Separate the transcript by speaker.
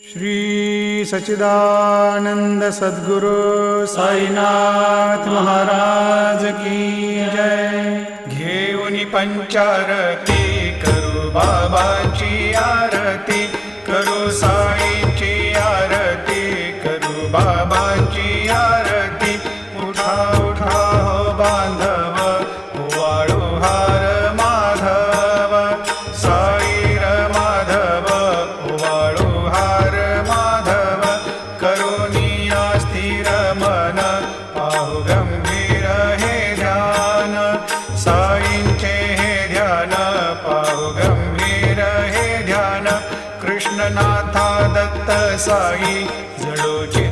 Speaker 1: श्री सच्चिदानंद सद्गुरु साईनाथ महाराज की जय। घेऊनी पंचारती करू बाबाची आरती, करू साईंची आरती, करू बाबाची आरती। उठा उठा हो बांधव, वाळू हार माधव, साईर माधव, वाळू हार माधव। करुणिया स्थिर मन, पाहु गंभीर हे ध्यान, साईंचे हे ध्यान, पाहु गंभीर हे ध्यान। कृष्णनाथा दत्त साई जडोची